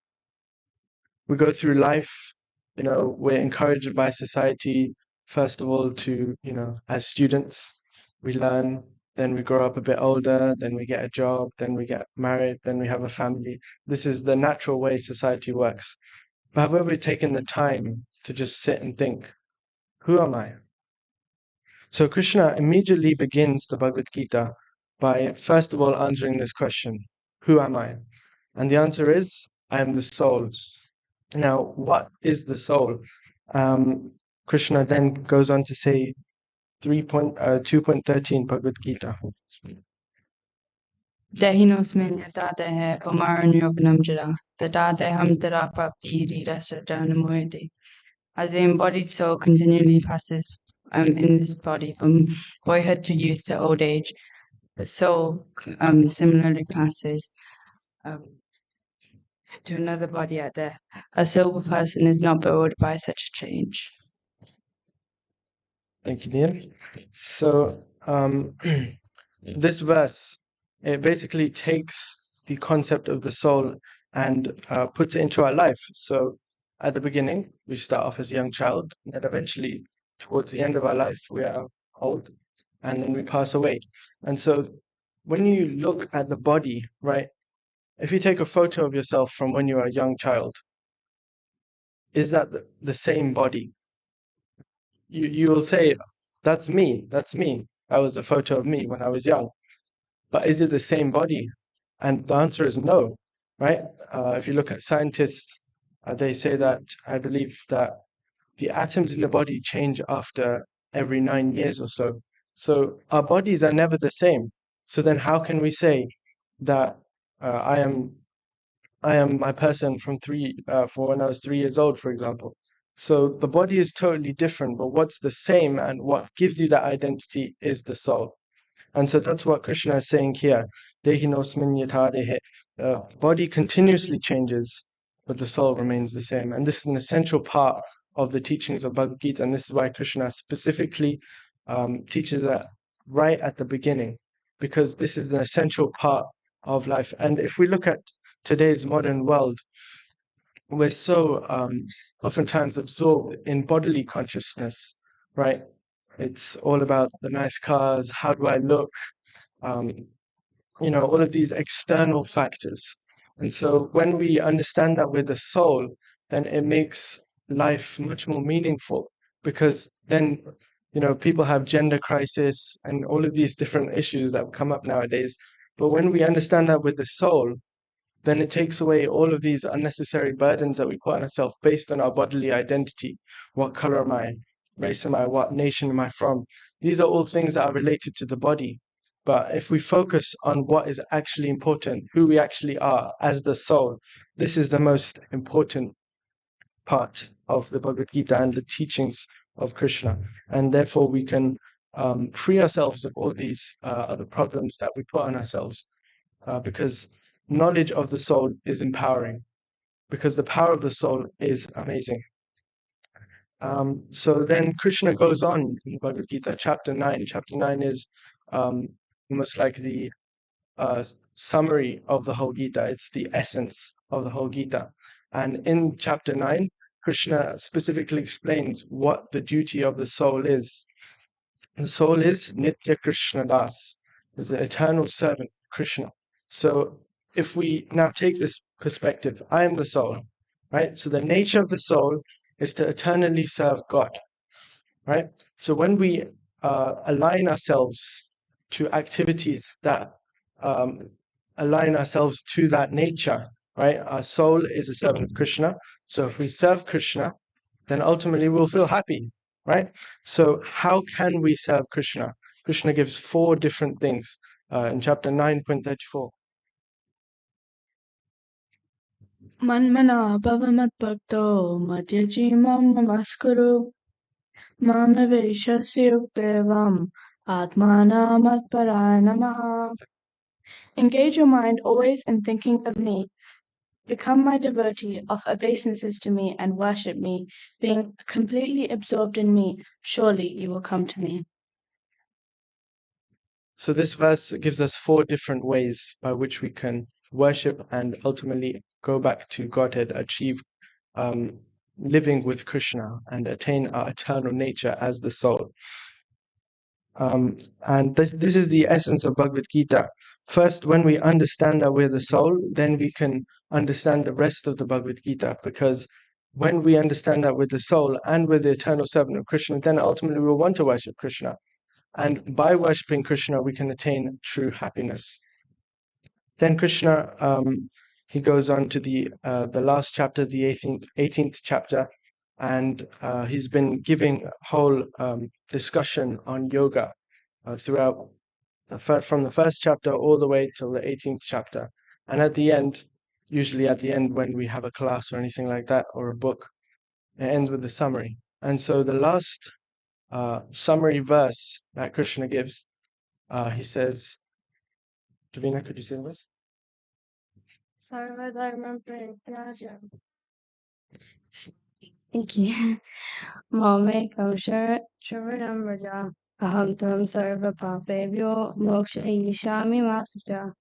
We go through life, we're encouraged by society, first of all, to, as students, we learn, then we grow up a bit older, then we get a job, then we get married, then we have a family. This is the natural way society works. But have we ever taken the time to just sit and think, who am I? So Krishna immediately begins the Bhagavad Gita by, first of all, answering this question, who am I? And the answer is, I am the soul. Now, what is the soul? Krishna then goes on to say 2.13 Bhagavad Gita. Dehinosmin yatadehe omaranyovanam jara, tatadeham tarapapti rirasajanamuyati. As the embodied soul continually passes in this body from boyhood to youth to old age, the soul similarly passes to another body at death. A sober person is not bewildered by such a change. Thank you, Neil. So this verse, it basically takes the concept of the soul and puts it into our life. So at the beginning, we start off as a young child, and then eventually, towards the end of our life, we are old, and then we pass away. And so when you look at the body, right, if you take a photo of yourself from when you were a young child, is that the same body? You will say, that's me. That was a photo of me when I was young. But is it the same body? And the answer is no, right? If you look at scientists, they say that, I believe that the atoms in the body change after every 9 years or so. So our bodies are never the same. So then how can we say that I am my person from when I was 3 years old, for example? So the body is totally different, but what's the same and what gives you that identity is the soul. And so that's what Krishna is saying here. Dehinosmin yata dehe. The body continuously changes, but the soul remains the same. And this is an essential part of the teachings of Bhagavad Gita. And this is why Krishna specifically teaches that right at the beginning, because this is an essential part of life. And if we look at today's modern world, we're so oftentimes absorbed in bodily consciousness, right? It's all about the nice cars, how do I look, all of these external factors. And so when we understand that with the soul, then it makes life much more meaningful, because then, people have gender crisis and all of these different issues that come up nowadays. But when we understand that with the soul, then it takes away all of these unnecessary burdens that we put on ourselves based on our bodily identity. What color am I? Race am I? What nation am I from? These are all things that are related to the body. But if we focus on what is actually important, who we actually are as the soul, this is the most important part of the Bhagavad Gita and the teachings of Krishna. And therefore we can free ourselves of all these other problems that we put on ourselves, because knowledge of the soul is empowering, because the power of the soul is amazing. So then Krishna goes on in Bhagavad Gita, chapter 9. Chapter 9 is almost like the summary of the whole Gita. It's the essence of the whole Gita. And in chapter 9, Krishna specifically explains what the duty of the soul is. The soul is Nitya Krishna Das, is the eternal servant of Krishna. So if we now take this perspective, I am the soul, right? So the nature of the soul is to eternally serve God, right? So when we align ourselves to activities that align ourselves to that nature, right? Our soul is a servant of Krishna. So if we serve Krishna, then ultimately we'll feel happy, right? So how can we serve Krishna? Krishna gives 4 different things in chapter 9.34. Manmana bhavamatbhakto madhyaji mam namaskuru mamavirishasya atmana matparanamaha. Engage your mind always in thinking of me. Become my devotee, offer obeisances to me, and worship me. Being completely absorbed in me, surely you will come to me. So this verse gives us 4 different ways by which we can worship and ultimately go back to Godhead, achieve living with Krishna and attain our eternal nature as the soul. And this is the essence of Bhagavad Gita. First, when we understand that we're the soul, then we can understand the rest of the Bhagavad Gita, because when we understand that we're the soul and we're the eternal servant of Krishna, then ultimately we'll want to worship Krishna. And by worshipping Krishna, we can attain true happiness. Then Krishna, he goes on to the last chapter, the 18th chapter, and he's been giving a whole discussion on yoga throughout, from the first chapter all the way till the 18th chapter. And at the end, usually at the end when we have a class or anything like that, or a book, it ends with a summary. And so the last summary verse that Krishna gives, he says, Davina, could you say the verse? Thank you. Mamekam Sharanam Raja Aham Tam Sarva Papebhyo Moksha Yishami Masita.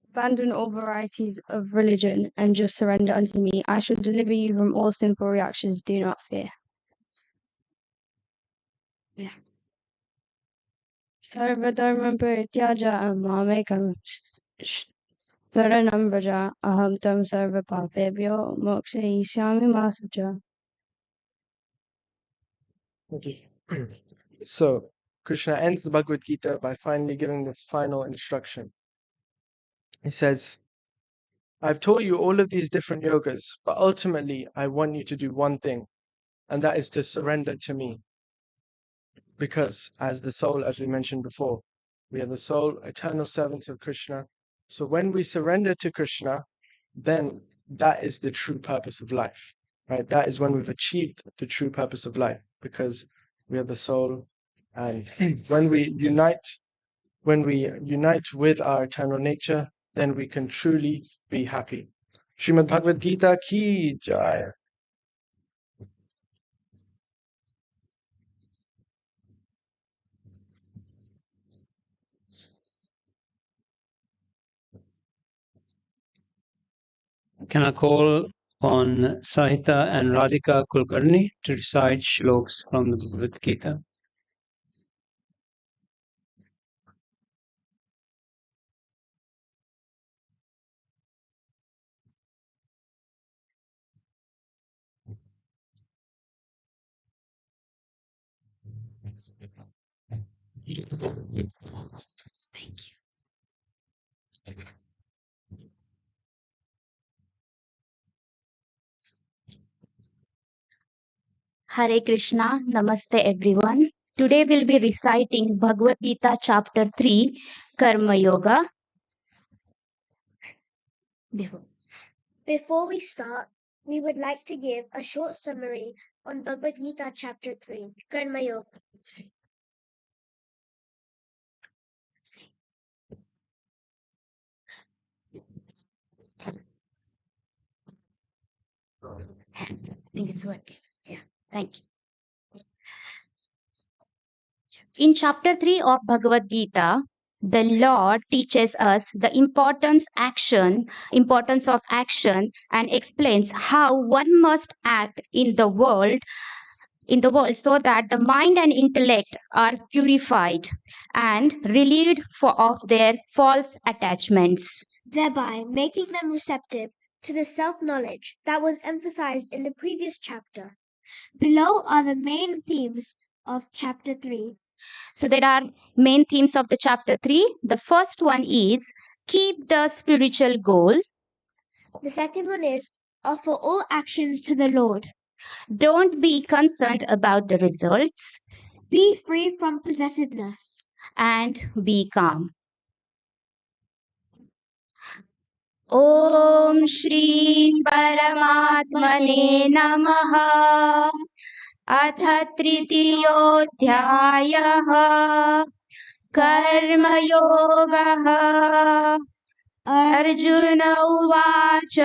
Abandon all varieties of religion and just surrender unto me. I shall deliver you from all sinful reactions. Do not fear. Sarva Dharma Parityaja Mamekam Saranam Raja Aham Tam Sarva Papebhyo Moksha Yishami Masita. Okay. So Krishna ends the Bhagavad Gita by finally giving the final instruction. He says, I've taught you all of these different yogas, but ultimately I want you to do one thing, and that is to surrender to me. Because as the soul, as we mentioned before, we are the soul, eternal servants of Krishna. So when we surrender to Krishna, then that is the true purpose of life, right? That is when we've achieved the true purpose of life, because we are the soul. And when we unite with our eternal nature, then we can truly be happy. Srimad Bhagavad Gita ki jai. Can I call on Sahita and Radhika Kulkarni to recite shloks from the Bhagavad Gita? Thank you. Hare Krishna, Namaste everyone. Today we'll be reciting Bhagavad Gita chapter 3, Karma Yoga. Before we start, we would like to give a short summary on Bhagavad Gita chapter 3, Karma Yoga. I think it's working. Yeah, thank you. In chapter 3 of Bhagavad Gita, the Lord teaches us the importance of action, and explains how one must act in the world so that the mind and intellect are purified and relieved of their false attachments, Thereby making them receptive to the self-knowledge that was emphasized in the previous chapter. Below are the main themes of chapter 3 So there are main themes of the chapter 3. The first one is keep the spiritual goal. The second one is offer all actions to the Lord. Don't be concerned about the results. Be free from possessiveness. And be calm. Om Shri Paramatmane Namaha. अथ तृतीयोऽध्यायः कर्मयोगः अर्जुन उवाच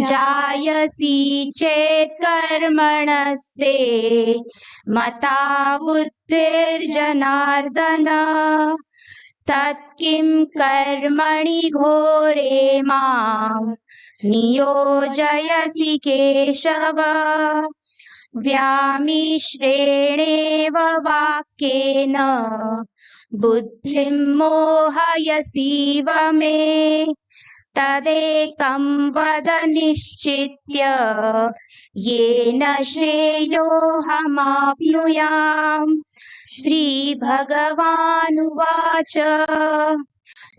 जायसि चेत् कर्मणस्ते मता बुद्धिर्जनार्दन तत्किं कर्मणि घोरे मां नियोजयसि केशव व्यामिश्रेणेव वाक्येन बुद्धिं मोहयसीव मे तदेकं वद निश्चित्य येन श्रेयोऽहमाप्नुयाम् श्रीभगवानुवाच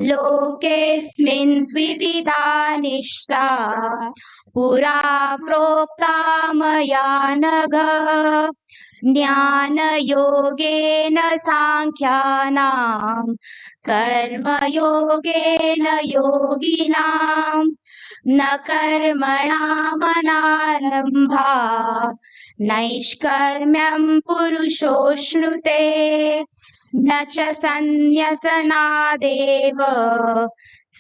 लोकेऽस्मिन् द्विविधा निष्ठा पुरा प्रोक्ता मया नघ ज्ञानयोगेन साङ्ख्यानां कर्मयोगेन योगिनां न कर्मणामनारम्भा नैष्कर्म्यं पुरुषोऽश्नुते न च सन्न्यसनादेव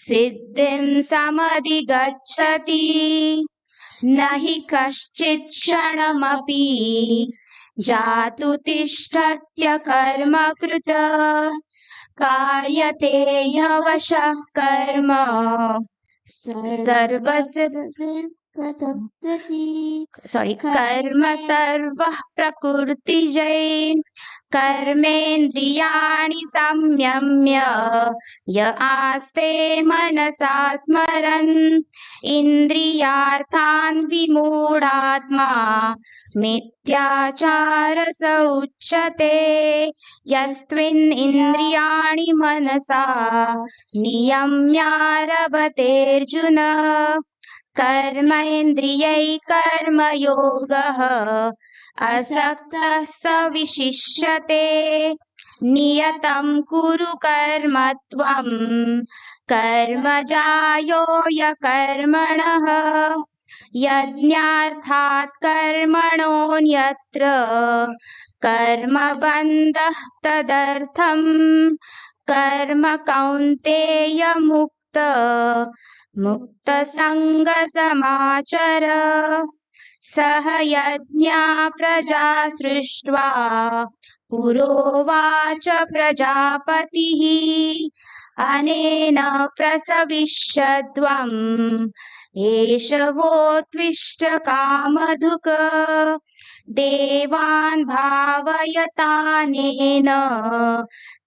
सिद्धिं समधिगच्छति न हि कश्चित् क्षणमपि जातु तिष्ठत्य कर्मकृत कार्यते ह्यवशः कर्म कर्म सर्वः प्रकृतिजैन् कर्मेन्द्रियाणि संयम्य य आस्ते मनसा स्मरन् इन्द्रियार्थान् विमूढात्मा मिथ्याचार स उच्यते यस्त्विन् इन्द्रियाणि मनसा नियम्यारभतेऽर्जुन कर्मेन्द्रियै कर्मयोगः असक्तः स विशिष्यते नियतं कुरु कर्म त्वं कर्मजायो कर्मणः यज्ञार्थात् कर्मणोऽन्यत्र कर्मबन्धः तदर्थं कर्म कौन्तेय मुक्तसङ्गसमाचर सह यज्ञा प्रजा सृष्ट्वा पुरोवाच प्रजापतिः अनेन प्रसविष्यध्वम् एष वोत्विष्ट कामधुक् देवान् भावयतानेन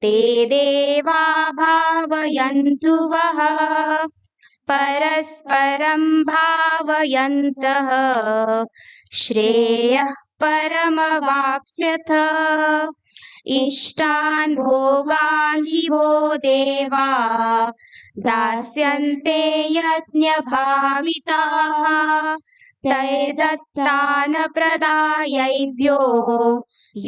ते देवा भावयन्तु वः परस्परं भावयन्तः श्रेयः परमवाप्स्यथ इष्टान् भोगान् हि वो देवा दास्यन्ते यज्ञभाविताः तैर्दत्तान् प्रदायैभ्यो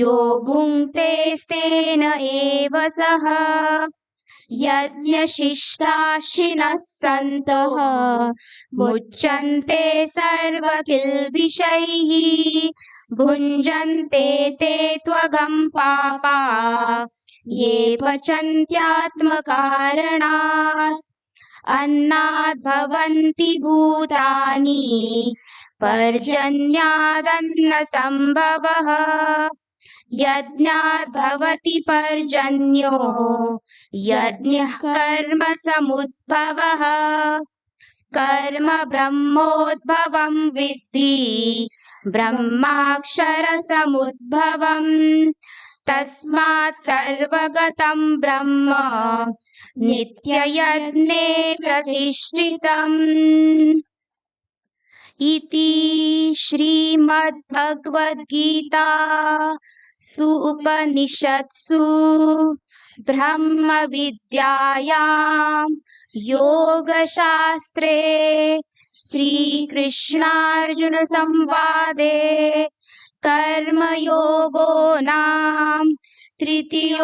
यो भुङ्क्तेस्तेन एव सः यज्ञशिष्टाशिनः सन्तः मुच्यन्ते सर्वकिल्बिषैः भुञ्जन्ते ते त्वगं पापा ये पचन्त्यात्मकारणात् अन्नाद् भवन्ति भूतानि पर्जन्यादन्नसम्भवः यज्ञात् भवति पर्जन्यो यज्ञः कर्म समुद्भवः कर्म ब्रह्मोद्भवं विद्धि ब्रह्माक्षरसमुद्भवम् तस्मात् सर्वगतं ब्रह्म नित्ययज्ञे प्रतिष्ठितम् इति श्रीमद्भगवद्गीता सुपनिषत्सु ब्रह्मविद्यायां योगशास्त्रे श्रीकृष्णार्जुनसंवादे कर्मयोगो नाम तृतीयोऽध्यायः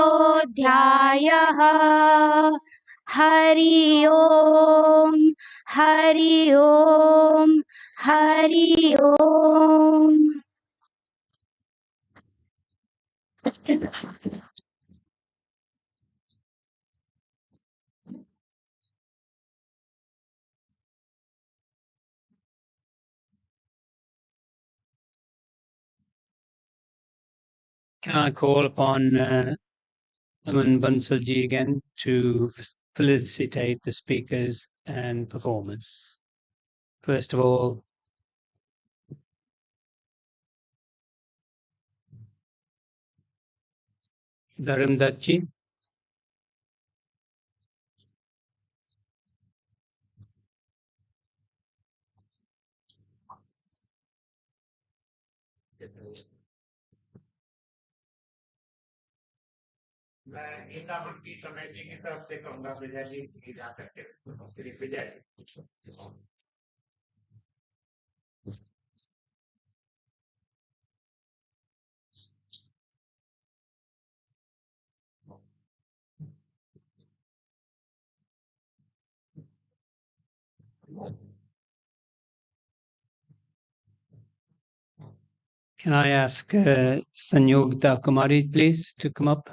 हरि ओम हरि ओम हरि ओम Can I call upon Aman Bansalji again to felicitate the speakers and performers? First of all, Dharamdatji. मैं गीता भक्ति समिति की तरफ से कहूंगा विजय जी की जा करके Shri Vijay ji. Can I ask Sanyogita Kumari, please, to come up?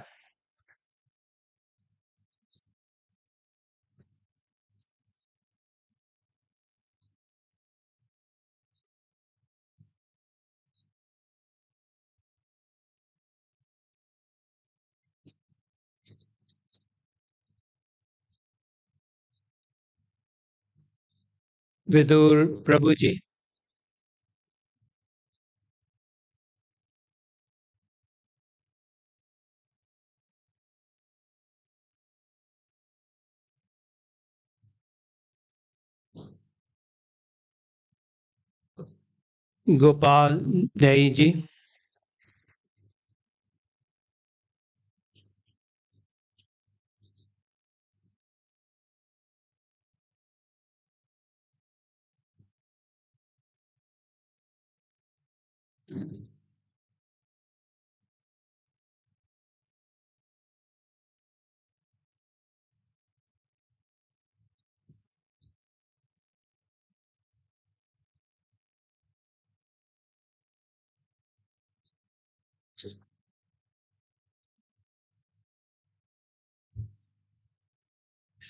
Vidur Prabhuji. Gopal Deji.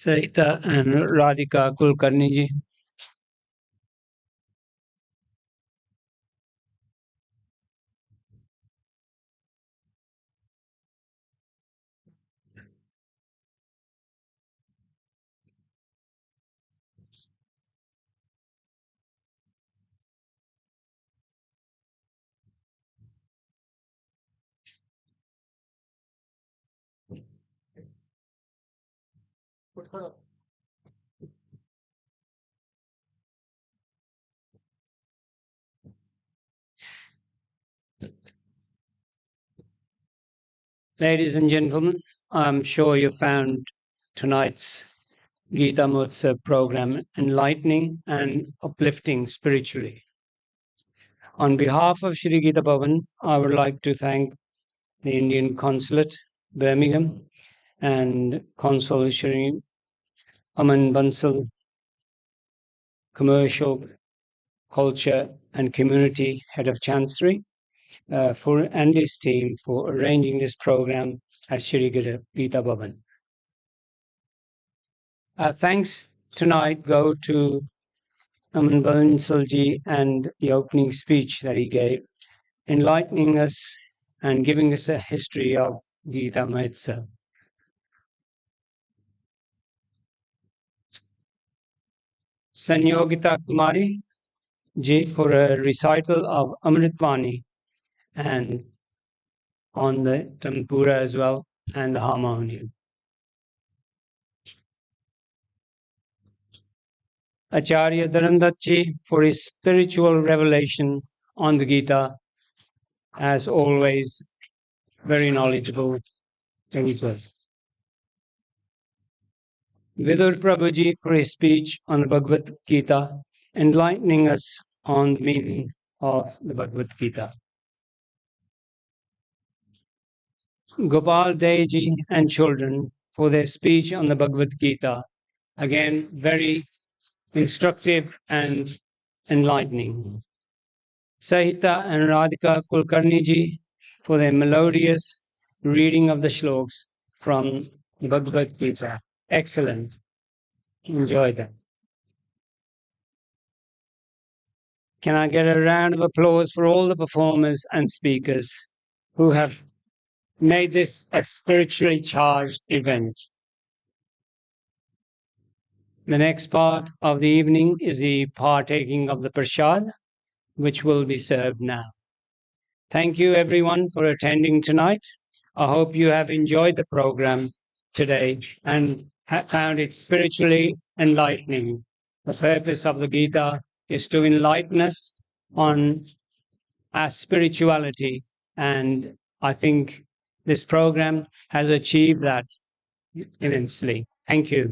Sarita and Radhika Kulkarni ji. Ladies and gentlemen, I'm sure you found tonight's Geeta Mahotsav program enlightening and uplifting spiritually. On behalf of Shri Geeta Bhavan, I would like to thank the Indian Consulate, Birmingham, and Consul Shri Aman Bansal, Commercial, Culture and Community Head of Chancery, and his team for arranging this program at Shri Geeta Bhavan. Thanks tonight go to Aman Bansalji and the opening speech that he gave, enlightening us and giving us a history of Geeta Mahotsav. Sanyogita Kumari ji for a recital of Amritvani and on the Tampura as well and the harmonium. Acharya Dharamdat ji for his spiritual revelation on the Gita, as always, very knowledgeable editors. Vidur Prabhuji for his speech on the Bhagavad Gita, enlightening us on the meaning of the Bhagavad Gita. Gopal Deji and children for their speech on the Bhagavad Gita. Again, very instructive and enlightening. Sahita and Radhika Kulkarni ji for their melodious reading of the shloks from the Bhagavad Gita. Excellent. Enjoy that. Can I get a round of applause for all the performers and speakers who have made this a spiritually charged event? The next part of the evening is the partaking of the prasad, which will be served now. Thank you everyone for attending tonight. I hope you have enjoyed the program today and have found it spiritually enlightening. The purpose of the Gita is to enlighten us on our spirituality, and I think this program has achieved that immensely. Thank you.